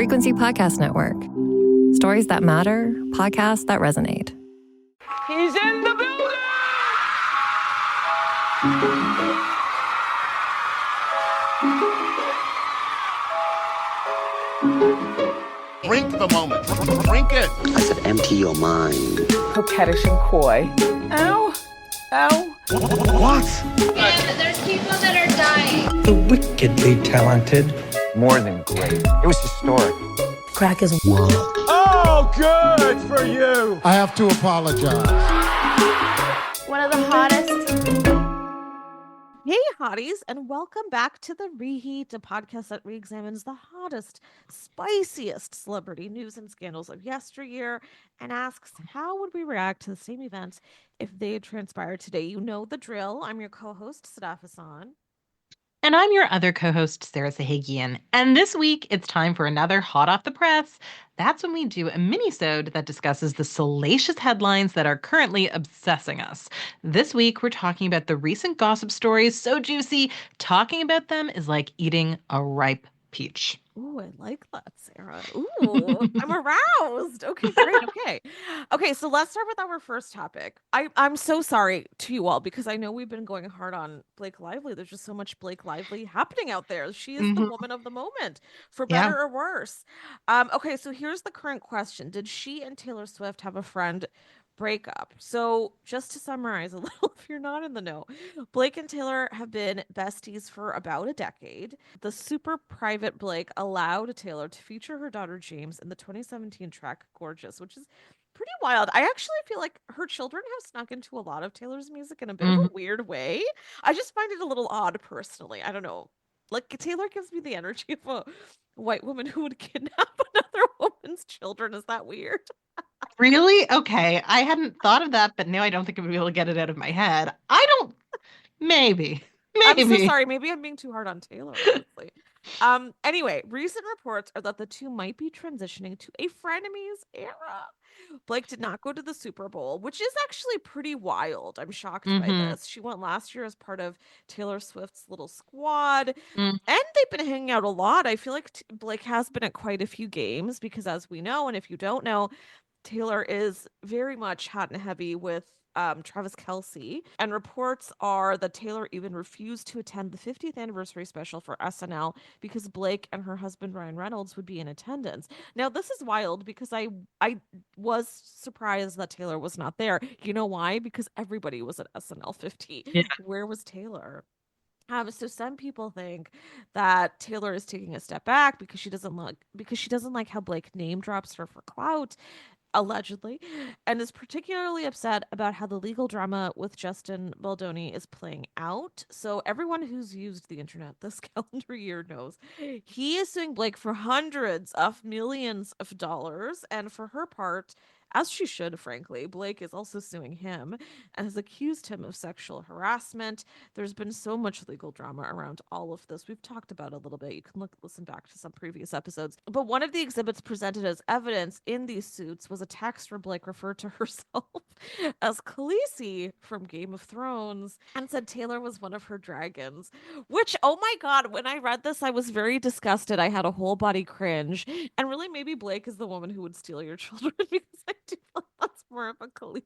Frequency Podcast Network. Stories that matter, podcasts that resonate. He's in the building! Drink the moment. Drink it. I said empty your mind. Coquettish and coy. Ow. Ow. What? And there's people that are dying. The wickedly talented. More than great. It was historic. Crack is World. Oh, good for you. I have to apologize. One of the hottest. Hey, hotties, and welcome back to the Reheat, a podcast that reexamines the hottest, spiciest celebrity news and scandals of yesteryear and asks, how would we react to the same events if they had transpired today? You know the drill. I'm your co-host, Sadaf Hassan. And I'm your other co-host, Sarah Sahagian. And this week, it's time for another Hot Off the Press. That's when we do a mini-sode that discusses the salacious headlines that are currently obsessing us. This week, we're talking about the recent gossip stories, so juicy. Talking about them is like eating a ripe peach. Ooh, I like that, Sarah. Ooh, I'm aroused. Okay, great. Okay, so let's start with our first topic. I'm so sorry to you all because I know we've been going hard on Blake Lively. There's just so much Blake Lively happening out there. She is the woman of the moment, for better or worse. Okay, so here's the current question. Did she and Taylor Swift have a friend breakup? So just to summarize a little, if you're not in the know, Blake and Taylor have been besties for about a decade. The super private Blake allowed Taylor to feature her daughter James in the 2017 track Gorgeous, which is pretty wild. I actually feel like her children have snuck into a lot of Taylor's music in a bit of a weird way. I just find it a little odd personally. I don't know. Like, Taylor gives me the energy of a white woman who would kidnap another woman's children. Is that weird? Really? Okay. I hadn't thought of that, but now I don't think I would be able to get it out of my head. Maybe. I'm so sorry. Maybe I'm being too hard on Taylor, honestly. Anyway, recent reports are that the two might be transitioning to a frenemies era. Blake did not go to the Super Bowl, which is actually pretty wild. I'm shocked by this. She went last year as part of Taylor Swift's little squad, and they've been hanging out a lot. I feel like Blake has been at quite a few games because, as we know, and if you don't know, Taylor is very much hot and heavy with Travis Kelce, and reports are that Taylor even refused to attend the 50th anniversary special for SNL because Blake and her husband Ryan Reynolds would be in attendance. Now, this is wild because I was surprised that Taylor was not there. You know why? Because everybody was at SNL 50. Yeah. Where was Taylor? So some people think that Taylor is taking a step back because she doesn't like how Blake name drops her for clout, allegedly, and is particularly upset about how the legal drama with Justin Baldoni is playing out. So everyone who's used the internet this calendar year knows he is suing Blake for hundreds of millions of dollars, and for her part, as she should, frankly, Blake is also suing him and has accused him of sexual harassment. There's been so much legal drama around all of this. We've talked about it a little bit. You can listen back to some previous episodes. But one of the exhibits presented as evidence in these suits was a text where Blake referred to herself as Khaleesi from Game of Thrones and said Taylor was one of her dragons, which, oh my God, when I read this, I was very disgusted. I had a whole body cringe. And really, maybe Blake is the woman who would steal your children because I do feel that's more of a Khaleesi.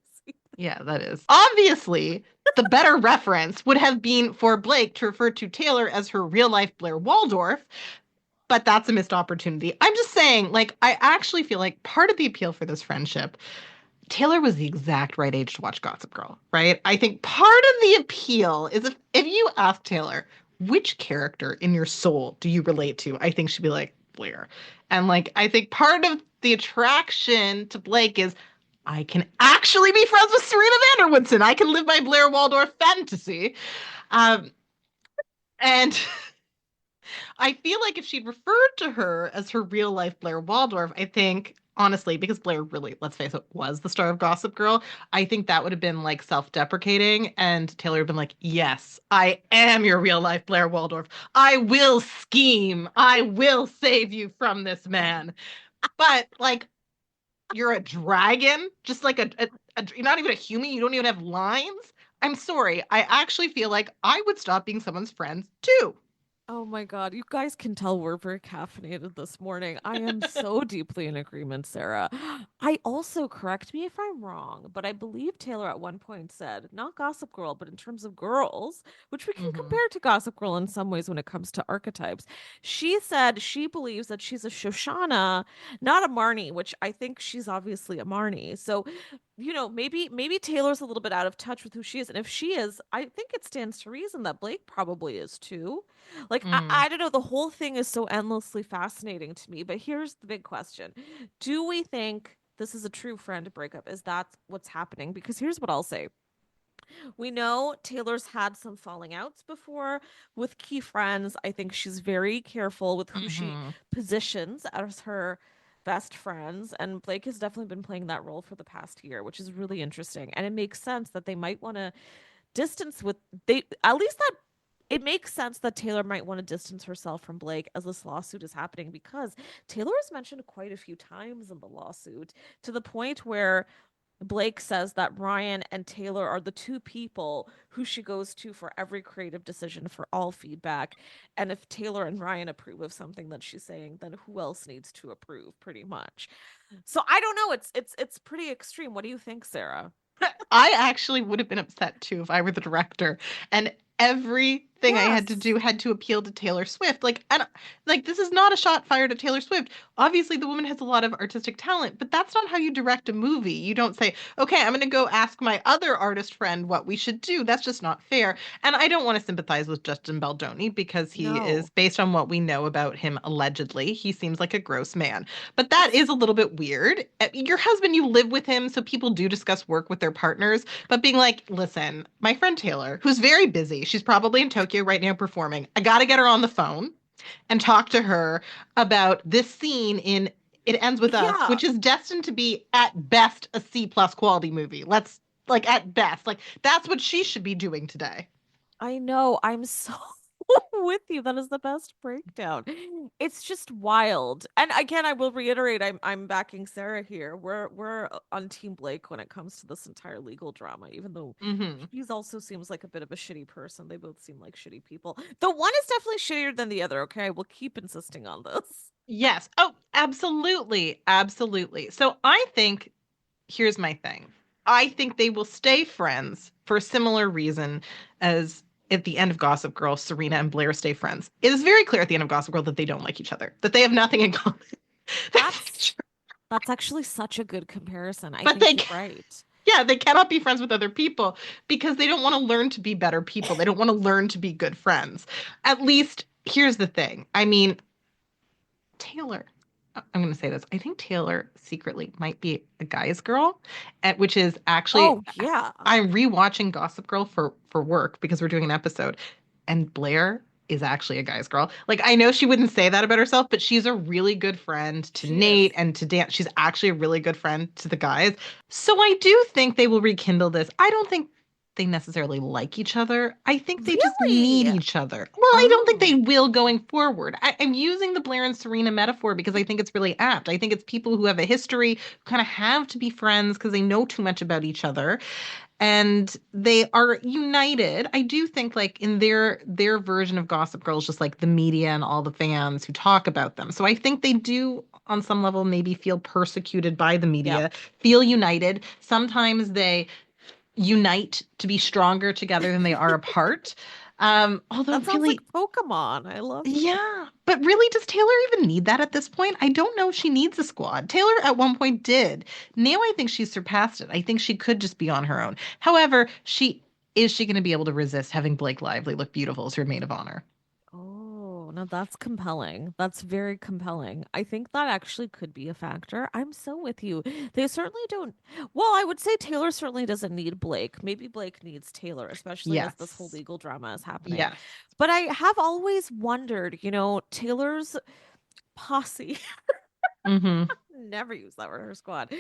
Yeah, that is. Obviously, the better reference would have been for Blake to refer to Taylor as her real-life Blair Waldorf, but that's a missed opportunity. I'm just saying, I actually feel like part of the appeal for this friendship, Taylor was the exact right age to watch Gossip Girl, right? I think part of the appeal is if you ask Taylor, which character in your soul do you relate to? I think she'd be like, Blair. And I think part of the attraction to Blake is I can actually be friends with Serena van der Woodsen. I can live my Blair Waldorf fantasy. And I feel like if she'd referred to her as her real life Blair Waldorf, I think, honestly, because Blair really, let's face it, was the star of Gossip Girl, I think that would have been self-deprecating, and Taylor would have been like, yes, I am your real life Blair Waldorf. I will scheme. I will save you from this man. But you're a dragon, just you're not even a human. You don't even have lines. I'm sorry. I actually feel like I would stop being someone's friend too. Oh my God. You guys can tell we're very caffeinated this morning. I am so deeply in agreement, Sarah. I also, correct me if I'm wrong, but I believe Taylor at one point said, not Gossip Girl, but in terms of girls, which we can Mhm. compare to Gossip Girl in some ways when it comes to archetypes. She said she believes that she's a Shoshana, not a Marnie, which I think she's obviously a Marnie. So maybe Taylor's a little bit out of touch with who she is. And if she is, I think it stands to reason that Blake probably is too. Like, Mm. I don't know, the whole thing is so endlessly fascinating to me. But here's the big question. Do we think this is a true friend breakup? Is that what's happening? Because here's what I'll say. We know Taylor's had some falling outs before with key friends. I think she's very careful with who she Mhm. positions as her best friends. And Blake has definitely been playing that role for the past year, which is really interesting. And it makes sense that they might want to distance with they at least that it makes sense that Taylor might want to distance herself from Blake as this lawsuit is happening because Taylor is mentioned quite a few times in the lawsuit to the point where Blake says that Ryan and Taylor are the two people who she goes to for every creative decision, for all feedback. And if Taylor and Ryan approve of something that she's saying, then who else needs to approve, pretty much. So I don't know. It's pretty extreme. What do you think, Sarah? I actually would have been upset too if I were the director and everything I had to Yes. do had to appeal to Taylor Swift. Like this is not a shot fired at Taylor Swift. Obviously the woman has a lot of artistic talent, but that's not how you direct a movie. You don't say, "Okay, I'm going to go ask my other artist friend what we should do." That's just not fair. And I don't want to sympathize with Justin Baldoni because he is No. based on what we know about him allegedly, he seems like a gross man. But that is a little bit weird. Your husband, you live with him, so people do discuss work with their partners. But being like, listen, my friend Taylor, who's very busy, she's probably in Tokyo right now performing. I got to get her on the phone and talk to her about this scene in It Ends With Us, Yeah, which is destined to be at best a C plus quality movie. Let's like at best, like that's what she should be doing today. I know. I'm so with you. That is the best breakdown. It's just wild. And again, I will reiterate, I'm backing Sarah here. We're on Team Blake when it comes to this entire legal drama, even though Hmm. he's also seems like a bit of a shitty person. They both seem like shitty people. The one is definitely shittier than the other, okay? We'll keep insisting on this. Yes. Oh, absolutely. Absolutely. So I think here's my thing. I think they will stay friends for a similar reason as at the end of Gossip Girl, Serena and Blair stay friends. It is very clear at the end of Gossip Girl that they don't like each other, that they have nothing in common. That's that's actually such a good comparison. I But think they, you're right. yeah, they cannot be friends with other people because they don't want to learn to be better people. They don't want to learn to be good friends. At least, here's the thing. I mean, Taylor. I'm going to say this. I think Taylor secretly might be a guy's girl, which is actually Oh, yeah. I'm rewatching Gossip Girl for work because we're doing an episode, and Blair is actually a guy's girl. Like I know she wouldn't say that about herself, but she's a really good friend to She is. Nate and to Dan. She's actually a really good friend to the guys. So I do think they will rekindle this. I don't think they necessarily like each other. I think they just need Really? each other. Well, I don't think they Oh. will going forward. I'm using the Blair and Serena metaphor because I think it's really apt. I think it's people who have a history, who kind of have to be friends because they know too much about each other and they are united. I do think like in their version of Gossip Girl is just like the media and all the fans who talk about them. So I think they do on some level maybe feel persecuted by the Yep. media, feel united. Sometimes they unite to be stronger together than they are apart. Although That sounds like really, Pokemon. I love it. yeah, but really, does Taylor even need that at this point? I don't know if she needs a squad. Taylor at one point did. Now I think she's surpassed it. I think she could just be on her own. However, she going to be able to resist having Blake Lively look beautiful as her maid of honor? Oh, now that's compelling. That's very compelling. I think that actually could be a factor. I'm so with you. They certainly don't. Well, I would say Taylor certainly doesn't need Blake. Maybe Blake needs Taylor, especially as this whole Yes. legal drama is happening. Yes. But I have always wondered, Taylor's posse. Mm-hmm. Never use that word, her squad,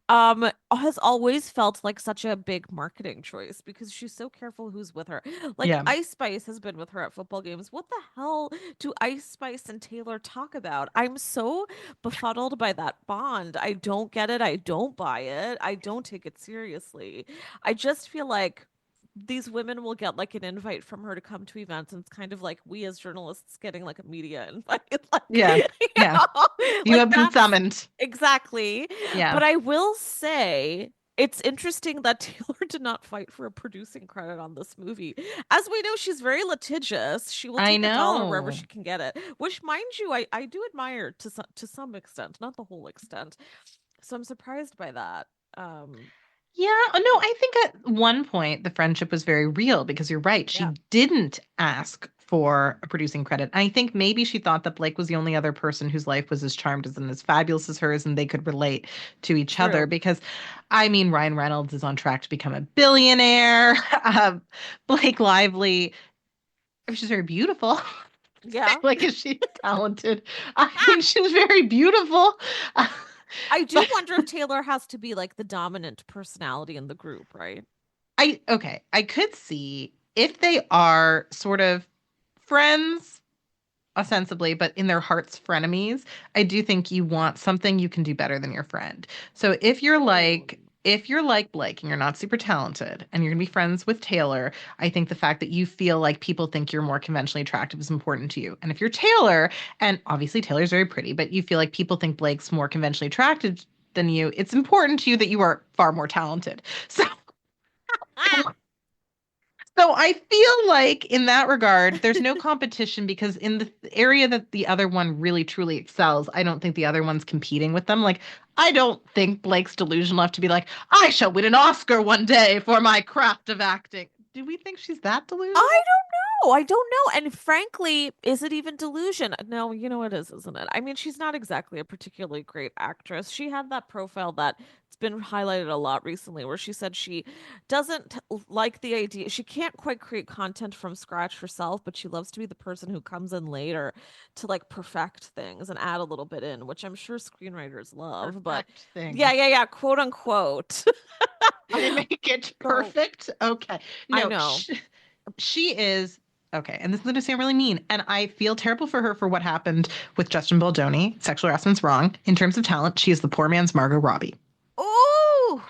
has always felt like such a big marketing choice because she's so careful who's with her. Like Yeah. Ice Spice has been with her at football games. What the hell do Ice Spice and Taylor talk about? I'm so befuddled by that bond. I don't get it. I don't buy it. I don't take it seriously. I just feel like these women will get like an invite from her to come to events, and it's kind of like we as journalists getting like a media invite. Like, Yeah. Yeah. know? You Like, have been that's- summoned. Exactly. Yeah. But I will say it's interesting that Taylor did not fight for a producing credit on this movie. As we know, she's very litigious. She will I take a dollar wherever know. she can get it, which, mind you, I do admire to some extent, not the whole extent. So I'm surprised by that. Yeah, no, I think at one point the friendship was very real because you're right. She Yeah. didn't ask for a producing credit. I think maybe she thought that Blake was the only other person whose life was as charmed and as fabulous as hers, and they could relate to each other. True. Because, I mean, Ryan Reynolds is on track to become a billionaire. Blake Lively, she's very beautiful. Yeah. Like, is she talented? I mean, she was very beautiful. I do wonder if Taylor has to be like the dominant personality in the group, right? I could see if they are sort of friends ostensibly, but in their hearts frenemies. I do think you want something you can do better than your friend. So if you're like Blake and you're not super talented and you're gonna be friends with Taylor, I think the fact that you feel like people think you're more conventionally attractive is important to you. And if you're Taylor, and obviously Taylor's very pretty, but you feel like people think Blake's more conventionally attractive than you, it's important to you that you are far more talented. So I feel like in that regard, there's no competition because in the area that the other one really truly excels, I don't think the other one's competing with them. Like, I don't think Blake's delusional enough to be like, I shall win an Oscar one day for my craft of acting. Do we think she's that delusional? I don't know. And frankly, is it even delusion? No, you know it is, isn't it? I mean, she's not exactly a particularly great actress. She had that profile that it's been highlighted a lot recently where she said she doesn't like the idea. She can't quite create content from scratch herself, but she loves to be the person who comes in later to like perfect things and add a little bit in, which I'm sure screenwriters love. But yeah, quote unquote. I make it perfect. Okay. No, I know. She is okay, and this is going to sound really mean, and I feel terrible for her for what happened with Justin Baldoni. Sexual harassment's wrong. In terms of talent, she is the poor man's Margot Robbie. Oh,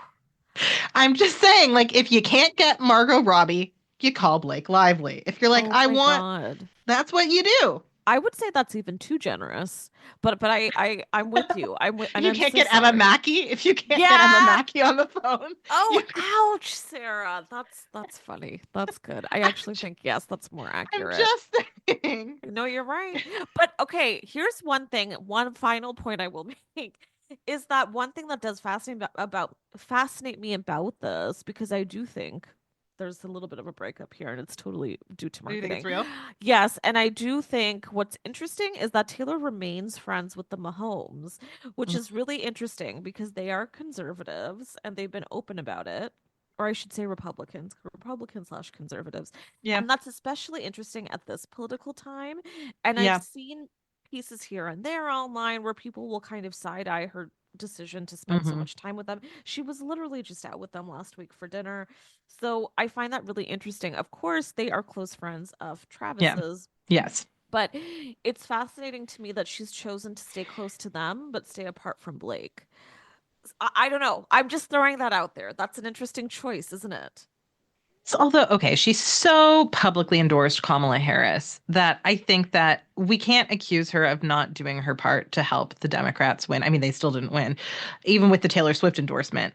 I'm just saying, like, if you can't get Margot Robbie, you call Blake Lively. If you're like, God. That's what you do. I would say that's even too generous, but I'm with you. You can't get Emma Mackey if you can't get Emma Mackey on the phone. Oh, ouch, Sarah. That's funny. That's good. I actually think yes, that's more accurate. I'm just saying. No, you're right. But okay, here's one thing. One final point I will make is that one thing that does fascinate me about this, because I do think there's a little bit of a breakup here and it's totally due to marketing. Do you think it's real? Yes, and I do think what's interesting is that Taylor remains friends with the Mahomes, which is really interesting because they are conservatives and they've been open about it. Or I should say Republican/conservatives. Yeah. And that's especially interesting at this political time. And I've seen pieces here and there online where people will kind of side-eye her decision to spend so much time with them. She was literally just out with them last week for dinner. So I find that really interesting. Of course, they are close friends of Travis's. Yes. But it's fascinating to me that she's chosen to stay close to them, but stay apart from Blake. I don't know. I'm just throwing that out there. That's an interesting choice, isn't it? So, although, okay, she's so publicly endorsed Kamala Harris that I think that we can't accuse her of not doing her part to help the Democrats win. I mean, they still didn't win, even with the Taylor Swift endorsement.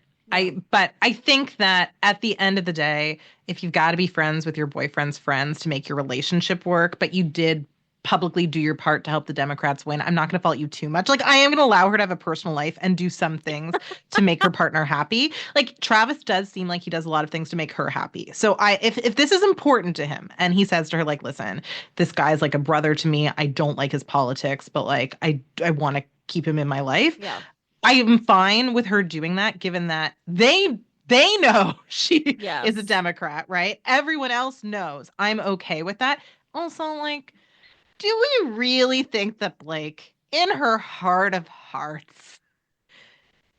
But I think that at the end of the day, if you've got to be friends with your boyfriend's friends to make your relationship work, but you did publicly do your part to help the Democrats win, I'm not going to fault you too much. Like, I am going to allow her to have a personal life and do some things to make her partner happy. Like, Travis does seem like he does a lot of things to make her happy. So if this is important to him and he says to her, like, listen, this guy's like a brother to me. I don't like his politics, but like, I want to keep him in my life. Yeah. I am fine with her doing that, given that they know she is a Democrat, right? Everyone else knows. I'm okay with that. Also, like, do we really think that Blake, in her heart of hearts,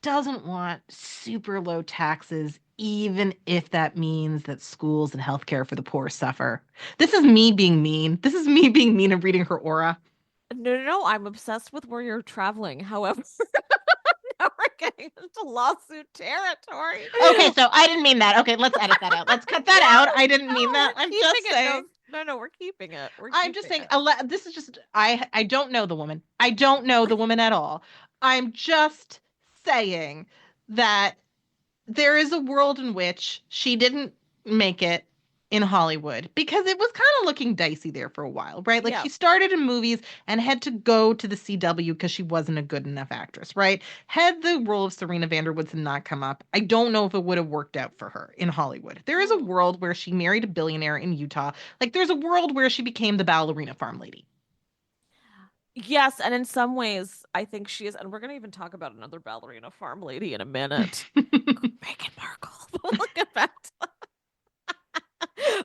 doesn't want super low taxes, even if that means that schools and healthcare for the poor suffer? This is me being mean. This is me being mean and reading her aura. No. I'm obsessed with where you're traveling. However, getting into lawsuit territory. Okay, so I didn't mean that. Okay, let's edit that out. Let's cut that out. I didn't mean that. we're I'm keeping just it. saying. No, we're keeping it. I'm just saying. This is just. I don't know the woman. I don't know the woman at all. I'm just saying that there is a world in which she didn't make it in Hollywood because it was kind of looking dicey there for a while, right? Like Yeah. she started in movies and had to go to the CW because she wasn't a good enough actress, right? Had the role of Serena Vanderwoods not come up, I don't know if it would have worked out for her in Hollywood. There is a world where she married a billionaire in Utah. Like there's a world where she became the ballerina farm lady. Yes, and in some ways, I think she is, and we're going to even talk about another ballerina farm lady in a minute. Meghan Markle. We'll get back to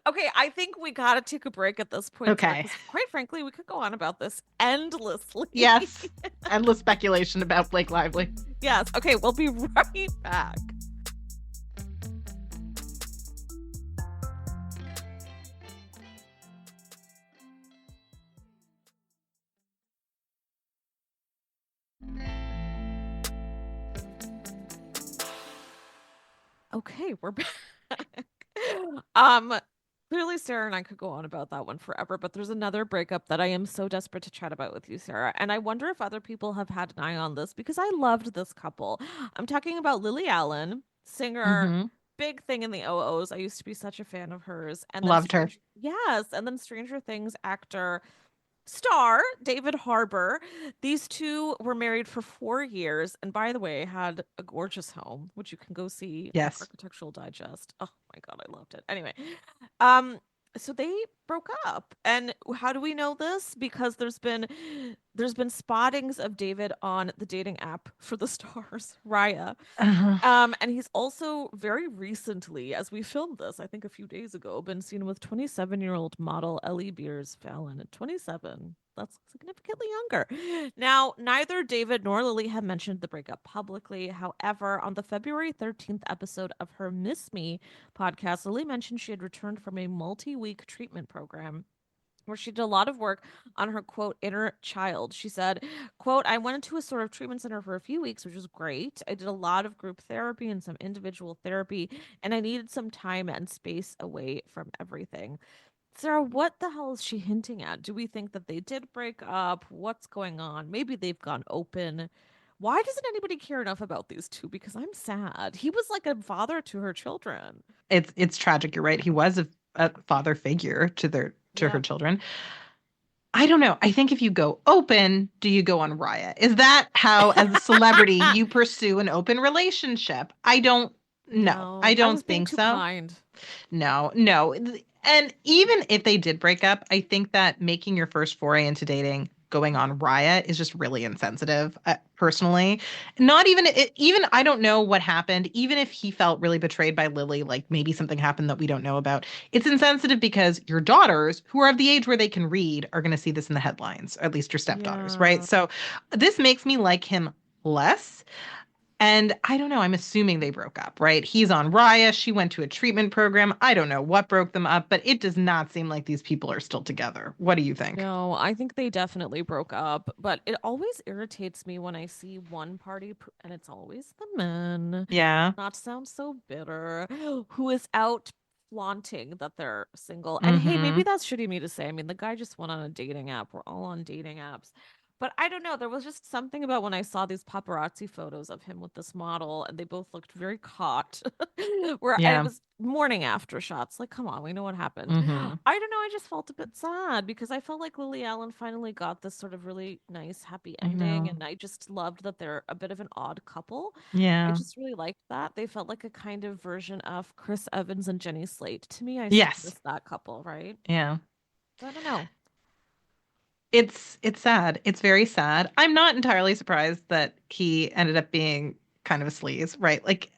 Okay, I think we got to take a break at this point. Okay. Quite frankly, we could go on about this endlessly. Yes. Endless speculation about Blake Lively. Yes. Okay, we'll be right back. Okay, we're back. Clearly Sarah and I could go on about that one forever, but there's another breakup that I am so desperate to chat about with you, Sarah. And I wonder if other people have had an eye on this because I loved this couple. I'm talking about Lily Allen, singer, big thing in the OOs. I used to be such a fan of hers. And Loved her. Yes, and then Stranger Things actor star David Harbour. These two were married for 4 years, and by the way, had a gorgeous home, which you can go see. Yes. On Architectural Digest. Oh my god, I loved it. Anyway, so they broke up, and how do we know this? Because there's been spottings of David on the dating app for the stars, Raya. And he's also very recently, as we filmed this, I think a few days ago, been seen with 27-year-old model Ellie Beers Fallon at 27. That's significantly younger. Now, neither David nor Lily have mentioned the breakup publicly. However, on the February 13th episode of her Miss Me podcast, Lily mentioned she had returned from a multi-week treatment program where she did a lot of work on her, quote, inner child. She said, quote, I went into a sort of treatment center for a few weeks, which was great. I did a lot of group therapy and some individual therapy, and I needed some time and space away from everything. Sarah, what the hell is she hinting at? Do we think that they did break up? What's going on? Maybe they've gone open. Why doesn't anybody care enough about these two? Because I'm sad. He was like a father to her children. It's tragic. You're right. He was a father figure to her children. I don't know. I think if you go open, do you go on Raya? Is that how, as a celebrity, you pursue an open relationship? I don't know. I don't think so. Kind. No. And even if they did break up, I think that making your first foray into dating going on Raya is just really insensitive, personally. Not even I don't know what happened. Even if he felt really betrayed by Lily, like maybe something happened that we don't know about. It's insensitive because your daughters, who are of the age where they can read, are going to see this in the headlines, or at least your stepdaughters, right? So this makes me like him less. And I don't know, I'm assuming they broke up, right? He's on Raya. She went to a treatment program. I don't know what broke them up, but it does not seem like these people are still together. What do you think? No, I think they definitely broke up, but it always irritates me when I see one party, and it's always the men. Yeah. Not to sound so bitter, who is out flaunting that they're single. And hey, maybe that's shitty of me to say. I mean, the guy just went on a dating app. We're all on dating apps. But I don't know. There was just something about when I saw these paparazzi photos of him with this model, and they both looked very caught. And it was morning after shots. Like, come on, we know what happened. I don't know. I just felt a bit sad because I felt like Lily Allen finally got this sort of really nice, happy ending. And I just loved that they're a bit of an odd couple. Yeah. I just really liked that. They felt like a kind of version of Chris Evans and Jenny Slate. To me, I missed that couple, right? Yeah. So I don't know. It's sad. It's very sad. I'm not entirely surprised that he ended up being kind of a sleaze, right? Like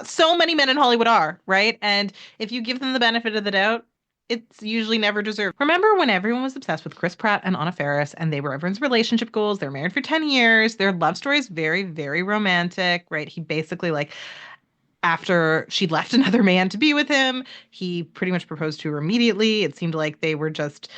so many men in Hollywood are, right? And if you give them the benefit of the doubt, it's usually never deserved. Remember when everyone was obsessed with Chris Pratt and Anna Faris, and they were everyone's relationship goals? They're married for 10 years. Their love story is very, very romantic, right? He basically, like, after she left another man to be with him, he pretty much proposed to her immediately. It seemed like they were just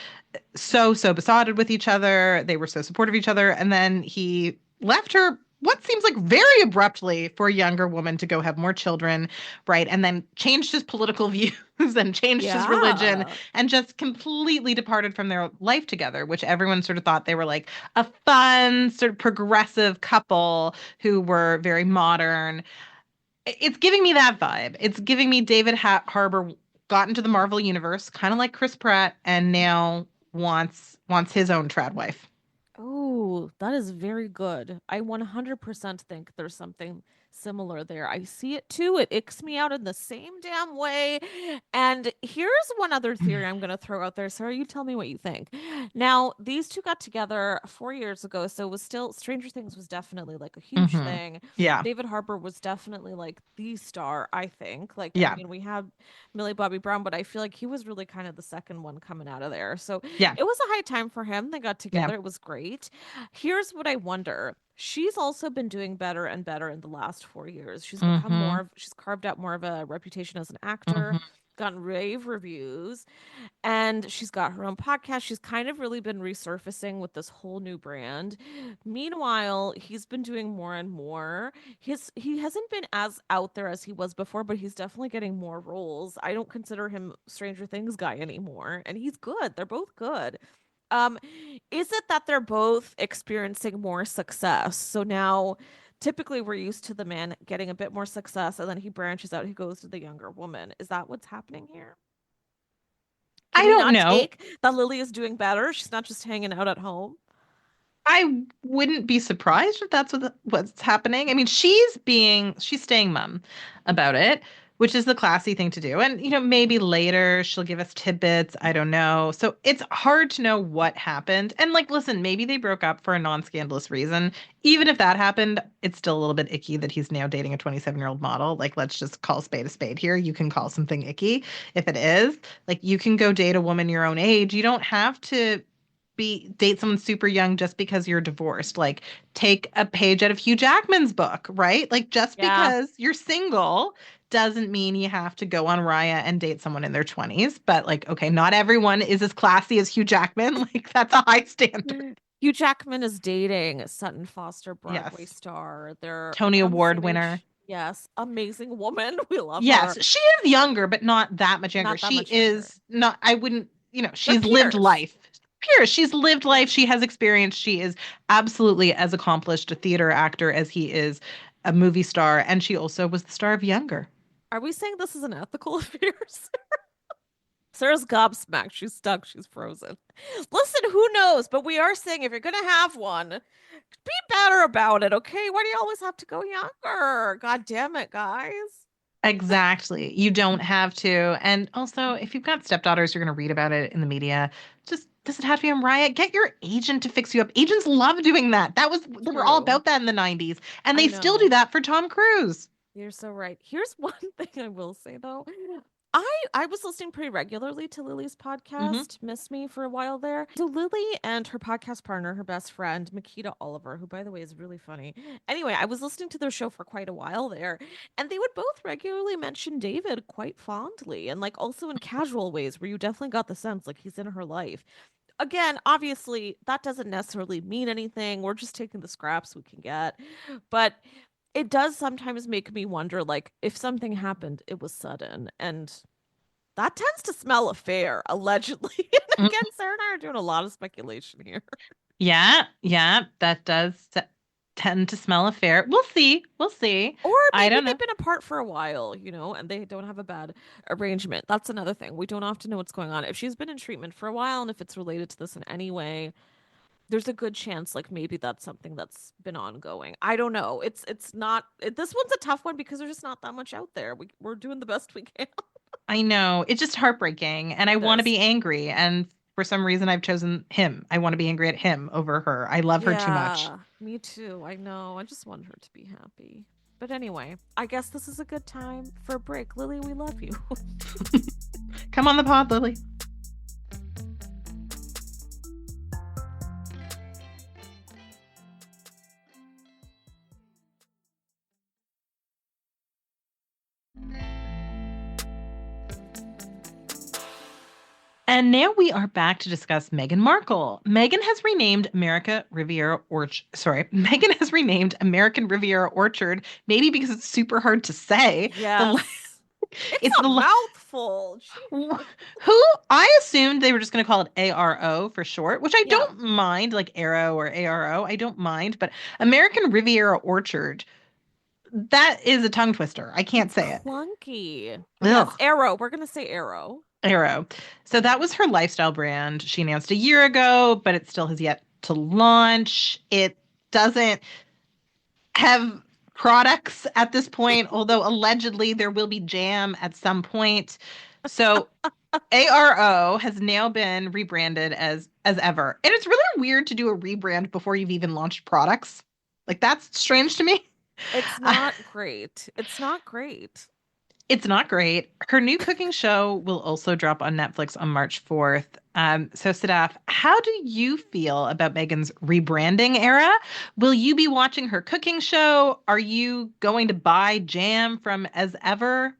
so besotted with each other. They were so supportive of each other. And then he left her what seems like very abruptly for a younger woman to go have more children, right? And then changed his political views and changed his religion Yeah. and just completely departed from their life together, which everyone sort of thought they were like a fun, sort of progressive couple who were very modern. It's giving me that vibe. It's giving me David Harbour got into the Marvel universe, kind of like Chris Pratt, and now wants his own trad wife. Oh, that is very good. I 100% think there's something similar there. I see it too. It icks me out in the same damn way. And here's one other theory I'm going to throw out there. Sarah, you tell me what you think. Now, these two got together 4 years ago, so it was still Stranger Things was definitely like a huge Mm-hmm. thing. Yeah. David Harbour was definitely like the star, I think. Like, I Yeah. mean, we had Millie Bobby Brown, but I feel like he was really kind of the second one coming out of there. So Yeah. it was a high time for him. They got Yeah. together. It was great. Here's what I wonder. She's also been doing better and better in the last 4 years. She's become Mm-hmm. she's carved out more of a reputation as an actor, Mm-hmm. gotten rave reviews, and she's got her own podcast. She's kind of really been resurfacing with this whole new brand. Meanwhile, he's been doing more and more. He hasn't been as out there as he was before, but he's definitely getting more roles. I don't consider him Stranger Things guy anymore, and he's good. They're both good. Um, is it that they're both experiencing more success? So now typically we're used to the man getting a bit more success and then he branches out, he goes to the younger woman. Is that what's happening here? Can I we don't not know. take that Lily is doing better? She's not just hanging out at home. I wouldn't be surprised if that's what's happening. I mean, she's staying mum about it, which is the classy thing to do. And maybe later she'll give us tidbits. I don't know. So it's hard to know what happened. And like, listen, maybe they broke up for a non-scandalous reason. Even if that happened, it's still a little bit icky that he's now dating a 27-year-old model. Like, let's just call a spade here. You can call something icky if it is. Like, you can go date a woman your own age. You don't have to date someone super young just because you're divorced. Like, take a page out of Hugh Jackman's book, right? Like, just Yeah. because you're single doesn't mean you have to go on Raya and date someone in their 20s. But like, okay, not everyone is as classy as Hugh Jackman. Like, that's a high standard. Hugh Jackman is dating Sutton Foster, Broadway Yes. star. They're Tony around the Award same winner. age. Yes, amazing woman. We love her. Yes, she is younger, but not that much younger. Not that She much younger. is not, I wouldn't, They're she's lived peers. life. Pure. She's lived life. She has experience. She is absolutely as accomplished a theater actor as he is a movie star. And she also was the star of Younger. Are we saying this is an ethical affair? Sarah's gobsmacked. She's stuck. She's frozen. Listen, who knows? But we are saying if you're going to have one, be better about it, okay? Why do you always have to go younger? God damn it, guys. Exactly. You don't have to. And also, if you've got stepdaughters, you're going to read about it in the media. Just does it have to be on Riot? Get your agent to fix you up. Agents love doing that. They were all True. about that in the 90s. And I they still know. do that for Tom Cruise. You're so right. Here's one thing I will say though. I was listening pretty regularly to Lily's podcast, Miss Me, for a while there. So Lily and her podcast partner, her best friend, Makita Oliver, who by the way is really funny. Anyway, I was listening to their show for quite a while there, and they would both regularly mention David quite fondly and like also in casual ways where you definitely got the sense like he's in her life. Again, obviously, that doesn't necessarily mean anything. We're just taking the scraps we can get. But it does sometimes make me wonder, like, if something happened, it was sudden. And that tends to smell a fair, allegedly. And again, Sarah and I are doing a lot of speculation here. Yeah, that does tend to smell a fair. We'll see. Or I maybe don't know. they've been apart for a while, and they don't have a bad arrangement. That's another thing. We don't often know what's going on. If she's been in treatment for a while and if it's related to this in any way, there's a good chance like maybe that's something that's been ongoing. I don't know. It's not this one's a tough one because there's just not that much out there. We're doing the best we can. I know. It's just heartbreaking. And I want to be angry. And for some reason, I've chosen him. I want to be angry at him over her. I love her too much. Me too. I know. I just want her to be happy. But anyway, I guess this is a good time for a break. Lily, we love you. Come on the pod, Lily. And now we are back to discuss Meghan Markle. Meghan has renamed Meghan has renamed American Riviera Orchard, maybe because it's super hard to say. Yes. It's It's a mouthful. who I assumed they were just going to call it ARO for short, which I Yeah. don't mind, like Arrow or ARO. I don't mind, but American Riviera Orchard, that is a tongue twister. I can't say it. Clunky. Ugh. Yes, Arrow. We're gonna say Arrow. Arrow. So that was her lifestyle brand. She announced a year ago, but it still has yet to launch. It doesn't have products at this point, although allegedly there will be jam at some point. So ARO has now been rebranded as ever. And it's really weird to do a rebrand before you've even launched products. Like, that's strange to me. It's not great. It's not great. It's not great. Her new cooking show will also drop on Netflix on March 4th. So, Sadaf, how do you feel about Meghan's rebranding era? Will you be watching her cooking show? Are you going to buy jam from As Ever?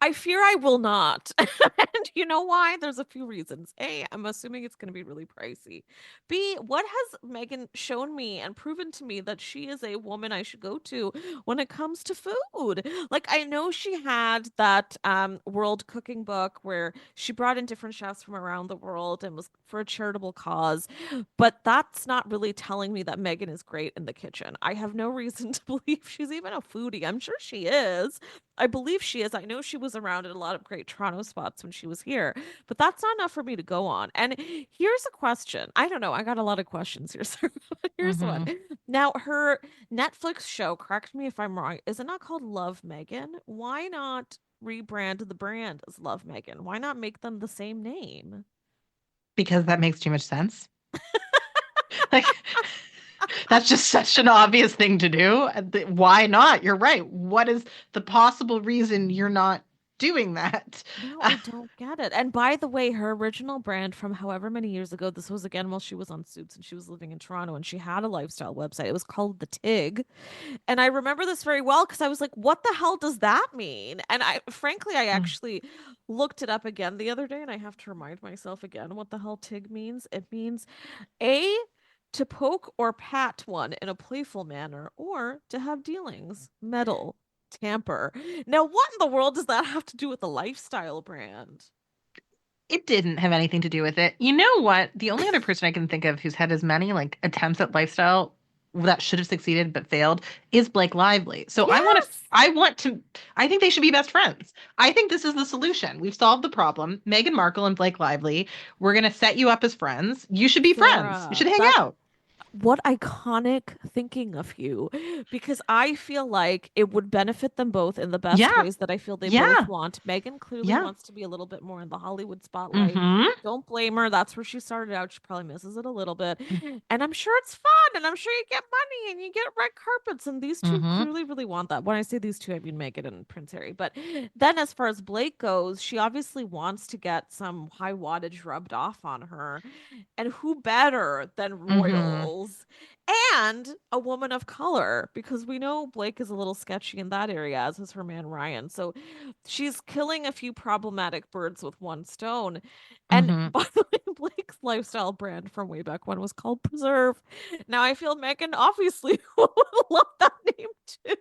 I fear I will not. And you know why? There's a few reasons. A, I'm assuming it's going to be really pricey. B, what has Meghan shown me and proven to me that she is a woman I should go to when it comes to food? Like, I know she had that world cooking book where she brought in different chefs from around the world and was for a charitable cause, but that's not really telling me that Meghan is great in the kitchen. I have no reason to believe she's even a foodie. I'm sure she is. I believe she is. I know she was around at a lot of great Toronto spots when she was here, but that's not enough for me to go on. And here's a question. I don't know. I got a lot of questions here, sir. Here's one. Now, her Netflix show, correct me if I'm wrong, is it not called Love Meghan? Why not rebrand the brand as Love Meghan? Why not make them the same name? Because that makes too much sense. Like, that's just such an obvious thing to do. Why not? You're right. What is the possible reason you're not doing that? No, I don't get it. And by the way, her original brand from however many years ago, this was again while she was on Suits and she was living in Toronto and she had a lifestyle website. It was called The Tig. And I remember this very well because I was like, what the hell does that mean? And frankly, I actually looked it up again the other day and I have to remind myself again what the hell Tig means. It means to poke or pat one in a playful manner, or to have dealings, meddle, tamper. Now, what in the world does that have to do with a lifestyle brand? It didn't have anything to do with it. You know what? The only other person I can think of who's had as many like attempts at lifestyle that should have succeeded but failed is Blake Lively. So Yes! I think they should be best friends. I think this is the solution. We've solved the problem. Meghan Markle and Blake Lively, we're going to set you up as friends. You should be friends. You should hang out. What iconic thinking of you, because I feel like it would benefit them both in the best ways that I feel they both want. Meghan clearly wants to be a little bit more in the Hollywood spotlight. Don't blame her. That's where she started out. She probably misses it a little bit. And I'm sure it's fun. And I'm sure you get money and you get red carpets. And these two clearly really want that. When I say these two, I mean Meghan and Prince Harry. But then as far as Blake goes, she obviously wants to get some high wattage rubbed off on her. And who better than royals? And a woman of color, because we know Blake is a little sketchy in that area, as is her man Ryan. So she's killing a few problematic birds with one stone. And by the way, Blake's lifestyle brand from way back when was called Preserve. Now I feel Meghan obviously would love that name too.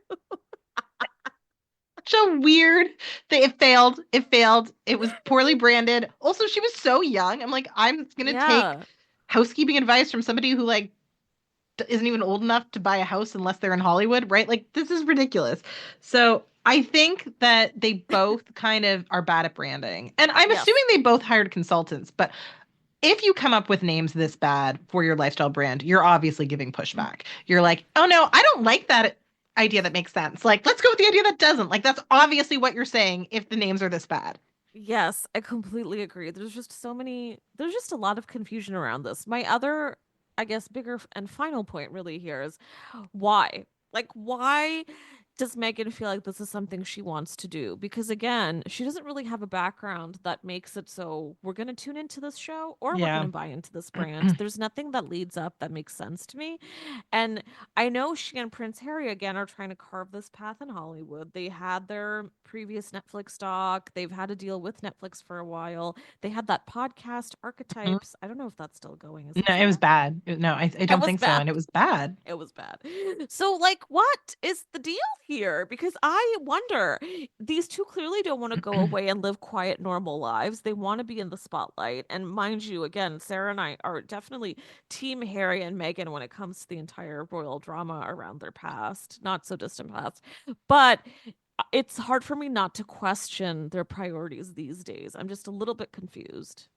So weird. It failed. It was poorly branded. Also, she was so young. I'm like, I'm gonna take housekeeping advice from somebody who like isn't even old enough to buy a house unless they're in Hollywood, right? Like, this is ridiculous. So I think that they both kind of are bad at branding. And I'm assuming they both hired consultants, but if you come up with names this bad for your lifestyle brand, you're obviously giving pushback. You're like, oh no, I don't like that idea that makes sense. Like, let's go with the idea that doesn't. Like, that's obviously what you're saying if the names are this bad. Yes, I completely agree. There's just a lot of confusion around this. My other, I guess, bigger and final point really here is why? Like, why does Meghan feel like this is something she wants to do? Because again, she doesn't really have a background that makes it so we're going to tune into this show or we're going Yeah. to buy into this brand. There's nothing that leads up that makes sense to me. And I know she and Prince Harry again are trying to carve this path in Hollywood. They had their previous Netflix doc. They've had a deal with Netflix for a while. They had that podcast Archetypes. I don't know if that's still going. Is No, it was there? bad. No, I don't was think so. bad. And it was bad. It was bad. So, like, what is the deal here? Because I wonder, these two clearly don't want to go away and live quiet, normal lives. They want to be in the spotlight. And mind you, again, Sarah and I are definitely team Harry and Meghan when it comes to the entire royal drama around their past, not so distant past. But it's hard for me not to question their priorities these days. I'm just a little bit confused.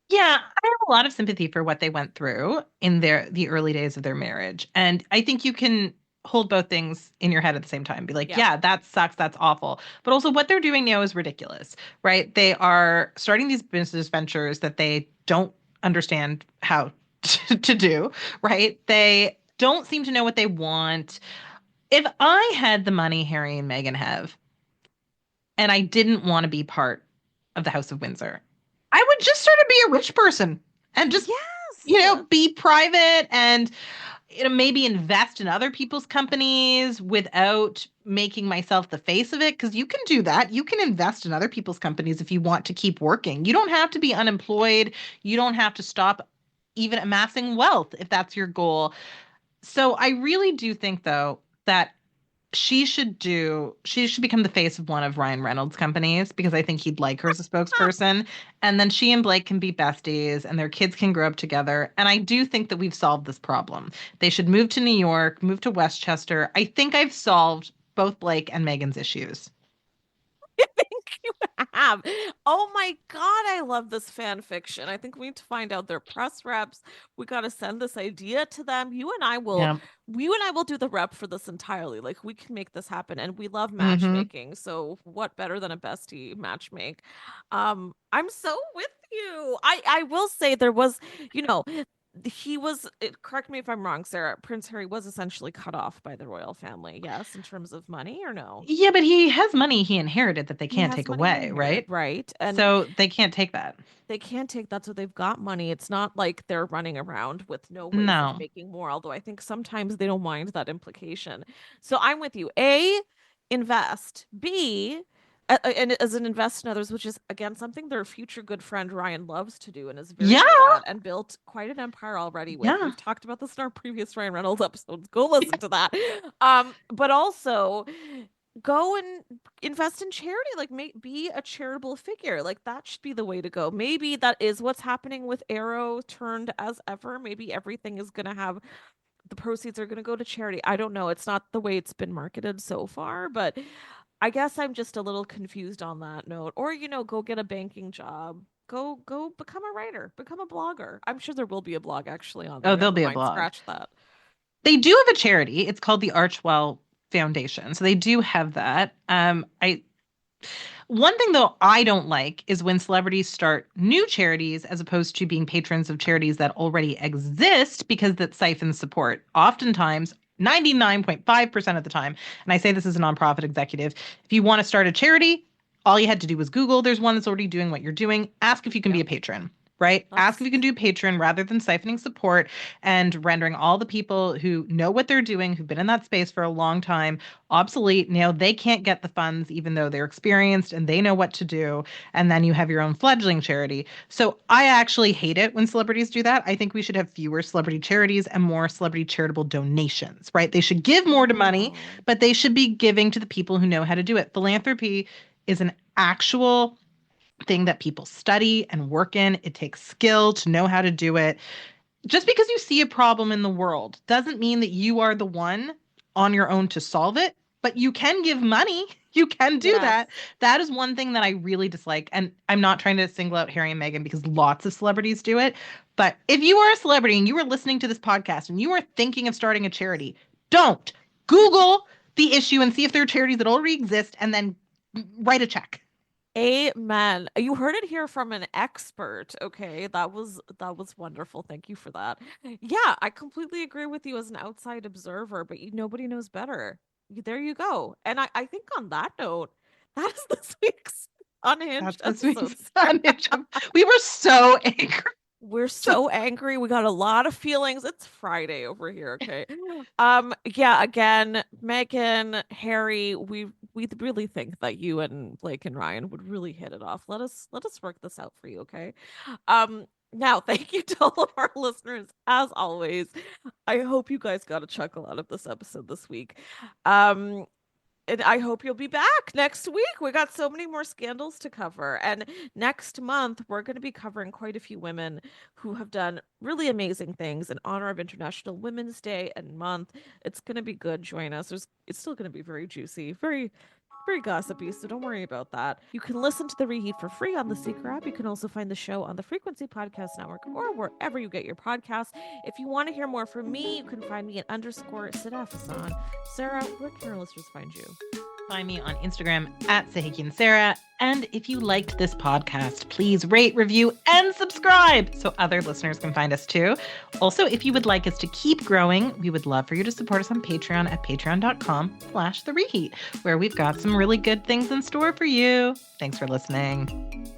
Yeah, I have a lot of sympathy for what they went through in the early days of their marriage. And I think you can hold both things in your head at the same time. Be like, Yeah. yeah, that sucks, that's awful. But also what they're doing now is ridiculous, right? They are starting these business ventures that they don't understand how to do, right? They don't seem to know what they want. If I had the money Harry and Meghan have, and I didn't want to be part of the House of Windsor, I would just sort of be a rich person and just, be private and, maybe invest in other people's companies without making myself the face of it. Because you can do that. You can invest in other people's companies if you want to keep working. You don't have to be unemployed. You don't have to stop even amassing wealth if that's your goal. So I really do think, though, that she should become the face of one of Ryan Reynolds' companies because I think he'd like her as a spokesperson. And then she and Blake can be besties and their kids can grow up together. And I do think that we've solved this problem. They should move to New York, move to Westchester. I think I've solved both Blake and Meghan's issues. I think you have. Oh my God, I love this fan fiction. I think we need to find out their press reps. We got to send this idea to them. You and I will do the rep for this entirely. Like we can make this happen. And we love matchmaking. So what better than a bestie matchmake? I'm so with you. I will say there was, correct me if I'm wrong, Sarah, Prince Harry was essentially cut off by the royal family, yes, in terms of money or no? Yeah, but he has money he inherited that they can't take money he away, right? Right. And so they can't take that. they can't take that, so they've got money. It's not like they're running around with no ways No. of making more, although I think sometimes they don't mind that implication. So I'm with you. A, invest. B, and as an invest in others, which is again something their future good friend Ryan loves to do and is very good at and built quite an empire already with. We've talked about this in our previous Ryan Reynolds episodes. Go listen to that. But also go and invest in charity, like be a charitable figure. Like that should be the way to go. Maybe that is what's happening with Arrow turned as ever. Maybe everything is going to have the proceeds are going to go to charity. I don't know. It's not the way it's been marketed so far, but I guess I'm just a little confused on that note. Or, go get a banking job. Go become a writer, become a blogger. I'm sure there will be a blog actually on there. Oh, there'll be a blog. Scratch that. They do have a charity. It's called the Archwell Foundation. So they do have that. One thing though I don't like is when celebrities start new charities as opposed to being patrons of charities that already exist because that siphons support. Oftentimes, 99.5% of the time, and I say this as a nonprofit executive, if you want to start a charity, all you had to do was Google, there's one that's already doing what you're doing. Ask if you can be a patron. Right? Ask if you can do patron rather than siphoning support and rendering all the people who know what they're doing, who've been in that space for a long time, obsolete. Now they can't get the funds, even though they're experienced and they know what to do. And then you have your own fledgling charity. So I actually hate it when celebrities do that. I think we should have fewer celebrity charities and more celebrity charitable donations, right? They should give more to money, but they should be giving to the people who know how to do it. Philanthropy is an actual thing that people study and work in. It takes skill to know how to do it. Just because you see a problem in the world doesn't mean that you are the one on your own to solve it, but you can give money. You can do that. That is one thing that I really dislike. And I'm not trying to single out Harry and Meghan because lots of celebrities do it. But if you are a celebrity and you are listening to this podcast and you are thinking of starting a charity, don't. Google the issue and see if there are charities that already exist and then write a check. Amen. You heard it here from an expert. Okay, that was wonderful. Thank you for that. Yeah, I completely agree with you as an outside observer, but nobody knows better. there you go. And I think on that note, that is this week's Unhinged That's this episode. week's Unhinged. We were so angry. We're so angry. We got a lot of feelings. It's Friday over here, okay? Yeah, again, Meghan, Harry, we really think that you and Blake and Ryan would really hit it off. Let us work this out for you, okay? Now, thank you to all of our listeners, as always. I hope you guys got a chuckle out of this episode this week. And I hope you'll be back next week. We got so many more scandals to cover. And next month, we're going to be covering quite a few women who have done really amazing things in honor of International Women's Day and month. It's going to be good. Join us. It's still going to be very juicy, very gossipy, so don't worry about that. You can listen to The Reheat for free on the Seeker app. You can also find the show on the Frequency Podcast Network or wherever you get your podcasts. If you want to hear more from me, you can find me at _Sadaf Sarah, where can our listeners find you? Find me on Instagram at Hehe and Sarah. And if you liked this podcast, please rate, review, and subscribe so other listeners can find us too. Also, if you would like us to keep growing, we would love for you to support us on Patreon at patreon.com/thereheat, where we've got some really good things in store for you. Thanks for listening.